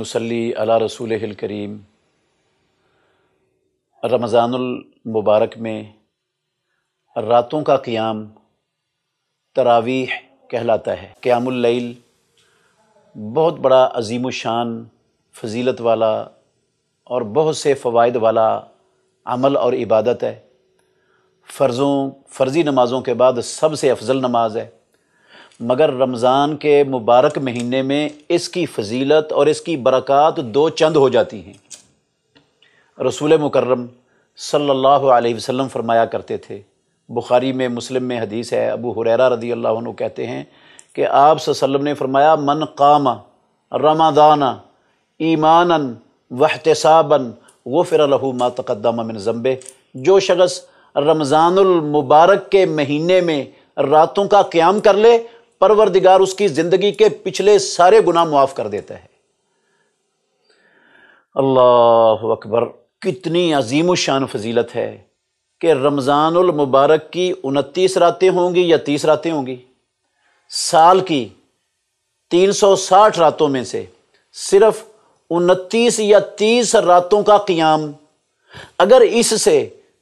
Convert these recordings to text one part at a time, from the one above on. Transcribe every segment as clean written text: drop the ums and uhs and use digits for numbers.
नुसल्ली अला रसूलिहिल करीम। रमज़ानुल मुबारक में रातों का क़ियाम तरावीह कहलाता है। क़ियामुल लैल बहुत बड़ा अज़ीम शान फ़जीलत वाला और बहुत से फ़वाइद वाला अमल और इबादत है। फ़र्ज़ी नमाज़ों के बाद सबसे अफजल नमाज है, मगर रमज़ान के मुबारक महीने में इसकी फ़जीलत और इसकी बरक़ात दो चंद हो जाती हैं। रसूल मुकर्रम सल्लल्लाहु अलैहि वसल्लम फरमाया करते थे, बुखारी में मुस्लिम में हदीस है, अबू हुरैरा रज़ी अल्लाहु अन्हु कहते हैं कि आप सल्लल्लाहु अलैहि वसल्लम ने फरमाया, मन क़ाम रमज़ाना ईमानन वहतिसाबन गुफ़िर लहू मा तक़द्दम मिन ज़ंबे। जो शख़्स रमज़ानुल मुबारक के महीने में रातों का क़याम कर ले, परवरदिगार उसकी ज़िंदगी के पिछले सारे गुनाह मुआफ़ कर देता है। अल्लाहु अकबर! कितनी अज़ीम शान फ़जीलत है कि रमज़ानुल मुबारक की 29 रातें होंगी या 30 रातें होंगी। साल की 360 रातों में से सिर्फ 29 या 30 रातों का क़ियाम, अगर इससे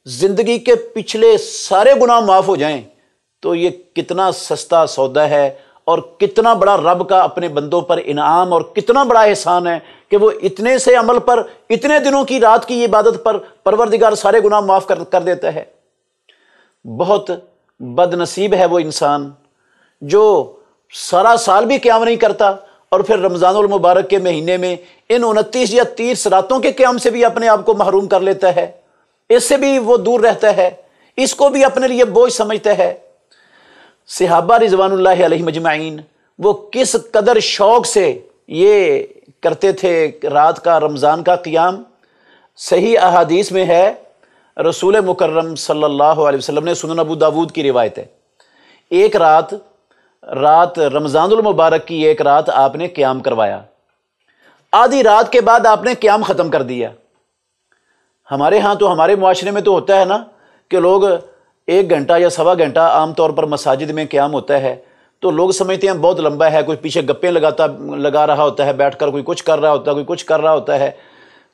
ज़िंदगी के पिछले सारे गुनाह माफ़ हो जाएं तो ये कितना सस्ता सौदा है और कितना बड़ा रब का अपने बंदों पर इनाम और कितना बड़ा एहसान है कि वो इतने से अमल पर, इतने दिनों की रात की इबादत पर परवरदिगार सारे गुनाह माफ़ कर देता है। बहुत बदनसीब है वो इंसान जो सारा साल भी क़याम नहीं करता और फिर रमज़ानुल मुबारक के महीने में इन 29 या 30 रातों के क़याम से भी अपने आप को महरूम कर लेता है। इससे भी वो दूर रहता है, इसको भी अपने लिए बोझ समझता है। सहाबा रिज़वानुल्लाहि अलैहिम अजमाइन वो किस कदर शौक़ से ये करते थे रात का रमज़ान का क़ियाम। सही अहादीस में है, रसूल मुकर्रम सल्लल्लाहु अलैहि वसल्लम ने, सुनन अबू दाऊद की रिवायत है, एक रात रमज़ानुल मुबारक की एक रात आपने क़ियाम करवाया, आधी रात के बाद आपने क़ियाम ख़त्म कर दिया। हमारे यहाँ तो, हमारे मुआशरे में तो होता है ना कि लोग 1 घंटा या सवा घंटा आमतौर पर मसाजिद में क़ियाम होता है तो लोग समझते हैं बहुत लंबा है, कोई पीछे गप्पे लगा रहा होता है बैठकर, कोई कुछ कर रहा होता है, कोई कुछ कर रहा होता है।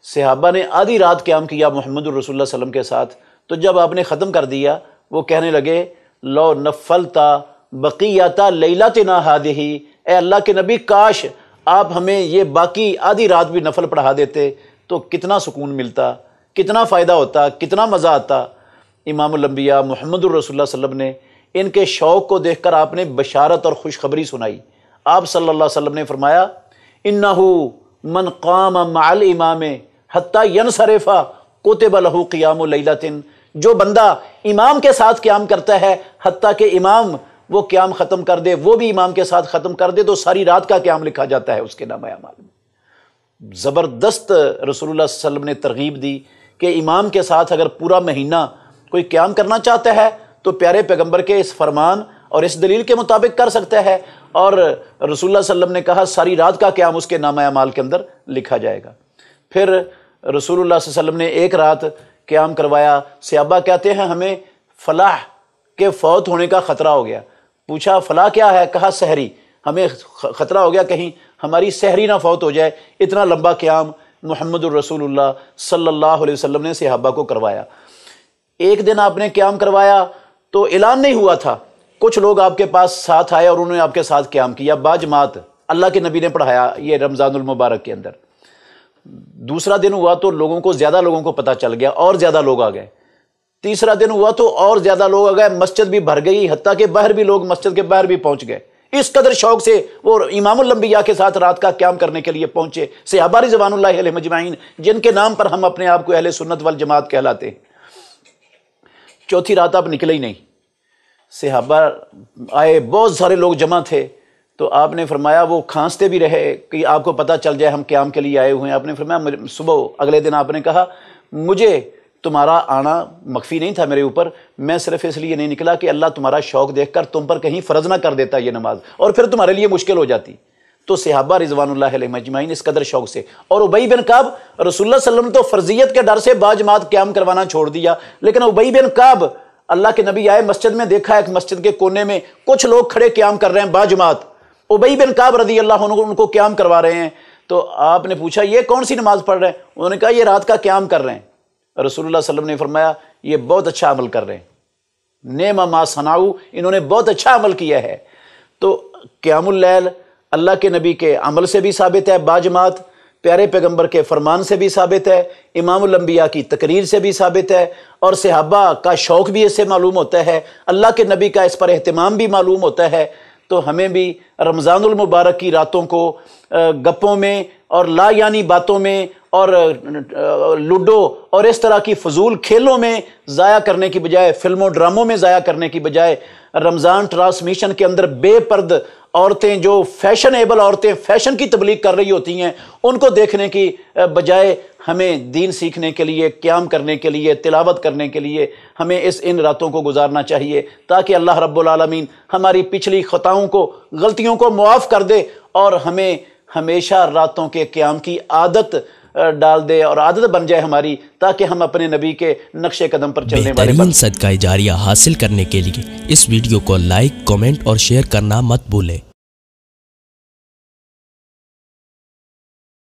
सहाबा ने आधी रात क़ियाम किया मुहम्मदुर रसूलुल्लाह सल्लल्लाहु अलैहि वसल्लम के साथ, तो जब आपने ख़त्म कर दिया वो कहने लगे, लो नफ़लता बक़ियता लैलतिना हादिही, ए अल्लाह के नबी काश आप हमें ये बाकी आधी रात भी नफल पढ़ा देते तो कितना सुकून मिलता, कितना फ़ायदा होता, कितना मज़ा आता। इमामुल अंबिया मुहम्मदुर रसूलुल्लाह सल्लल्लाहु अलैहि वसल्लम ने इनके शौक़ को देखकर आपने बशारत और खुशखबरी सुनाई। आप सल्लल्लाहु अलैहि वसल्लम ने फरमाया, इन्नहु मन क़ाम मअल इमाम हत्ता यनसरिफ़ा कुतिब लहू क़ियामु लैलतिन। जो बंदा इमाम के साथ क़ियाम करता है हत्ता कि इमाम वो क़ियाम ख़त्म कर दे, वो भी इमाम के साथ ख़त्म कर दे, तो सारी रात का क़ियाम लिखा जाता है उसके नाम अमाल में। ज़बरदस्त रसूलुल्लाह सल्लल्लाहु अलैहि वसल्लम ने तरगीब दी कि इमाम के साथ अगर पूरा महीना कोई क़ियाम करना चाहता है तो प्यारे पैगंबर के इस फरमान और इस दलील के मुताबिक कर सकता है, और रसूलुल्लाह सल्लल्लाहु अलैहि वसल्लम ने कहा सारी रात का क़ियाम उसके नाम अमाल के अंदर लिखा जाएगा। फिर रसूलुल्लाह सल्लल्लाहु अलैहि वसल्लम ने एक रात क़ियाम करवाया। सहाबा कहते हैं हमें फलाह के फौत होने का ख़तरा हो गया। पूछा फलाह क्या है? कहा सहरी, हमें ख़तरा हो गया कहीं हमारी सहरी ना फौत हो जाए। इतना लंबा क़ियाम मुहम्मदुर रसूलुल्लाह सल्लल्लाहु अलैहि वसल्लम ने सहाबा को करवाया। एक दिन आपने क़ियाम करवाया तो ऐलान नहीं हुआ था, कुछ लोग आपके पास साथ आए और उन्होंने आपके साथ क़ियाम किया बाजमात, अल्लाह के नबी ने पढ़ाया ये रमज़ानुल मुबारक के अंदर। दूसरा दिन हुआ तो ज़्यादा लोगों को पता चल गया और ज़्यादा लोग आ गए। तीसरा दिन हुआ तो और ज़्यादा लोग आ गए, मस्जिद भी भर गई, हत्ता के बाहर भी लोग मस्जिद के बाहर भी पहुँच गए। इस कदर शौक़ से वो इमामुल अंबिया के साथ रात का क़ियाम करने के लिए पहुँचे सहाबा रिज़वानुल्लाहि अलैहिम अजमाइन, जिनके नाम पर हम अपने आप को अहले सुन्नत वल जमात कहलाते हैं। चौथी रात आप निकले ही नहीं। सहाबा आए, बहुत सारे लोग जमा थे, तो आपने फरमाया, वो खांसते भी रहे कि आपको पता चल जाए हम क़ियाम के लिए आए हुए हैं। आपने फरमाया, सुबह अगले दिन आपने कहा मुझे तुम्हारा आना मख्फी नहीं था मेरे ऊपर, मैं सिर्फ इसलिए नहीं निकला कि अल्लाह तुम्हारा शौक़ देखकर तुम पर कहीं फ़र्ज़ ना कर देता ये नमाज और फिर तुम्हारे लिए मुश्किल हो जाती। तो सहाबा रिज़वानुल्लाहि अलैहिम अजमाइन इस कदर शौक़ से, और उबई बिन काब रसूलुल्लाह सल्लल्लाहु अलैहि वसल्लम तो फ़र्ज़ियत के डर से बाजमात क़ियाम करवाना छोड़ दिया, लेकिन उबई बिन काब अल्लाह के नबी आए मस्जिद में, देखा एक मस्जिद के कोने में कुछ लोग खड़े क़ियाम कर रहे हैं बाजमात, उबई बिन काब रज़ी अल्लाह अन्हु उनको क़ियाम करवा रहे हैं। تو آپ نے پوچھا یہ کون سی نماز پڑھ رہے ہیں؟ انہوں نے کہا یہ رات کا قیام کر رہے ہیں۔ رسول اللہ صلی اللہ علیہ وسلم نے فرمایا یہ بہت اچھا عمل کر رہے ہیں، نعم ما صنعوا، انہوں نے بہت اچھا عمل کیا ہے۔ تو قیام اللیل اللہ کے نبی کے عمل سے بھی ثابت ہے باجماعت، پیارے پیغمبر کے فرمان سے بھی ثابت ہے، امام الانبیاء کی تقریر سے بھی ثابت ہے، اور صحابہ کا شوق بھی اس سے معلوم ہوتا ہے، اللہ کے نبی کا اس پر اہتمام بھی معلوم ہوتا ہے۔ تو ہمیں بھی رمضان المبارک کی راتوں کو گپوں میں اور لا یعنی باتوں میں اور لوڈو اور اس طرح کی فضول کھیلوں میں ضائع کرنے کی بجائے، فلموں ڈراموں میں ضائع کرنے کی بجائے، رمضان ٹرانسمیشن کے اندر بے پرد عورتیں جو فیشنیبل عورتیں فیشن کی تبلیغ کر رہی ہوتی ہیں، ان کو دیکھنے کی بجائے ہمیں دین سیکھنے کے لیے، قیام کرنے کے لیے، تلاوت کرنے کے لیے ہمیں ان راتوں کو گزارنا چاہیے، تاکہ اللہ رب العالمین ہماری پچھلی خطاؤں کو، غلطیوں کو معاف کر دے اور ہمیں ہمیشہ راتوں کے قیام کی عادت ڈال دے اور عادت بن جائے ہماری، تاکہ ہم اپنے نبی کے نقش قدم پر چلنے والے بہترین صدقہ جاریہ حاصل کرنے کے لیے اس ویڈیو کو لائک، کمنٹ اور شیئر کرنا مت بھولیں۔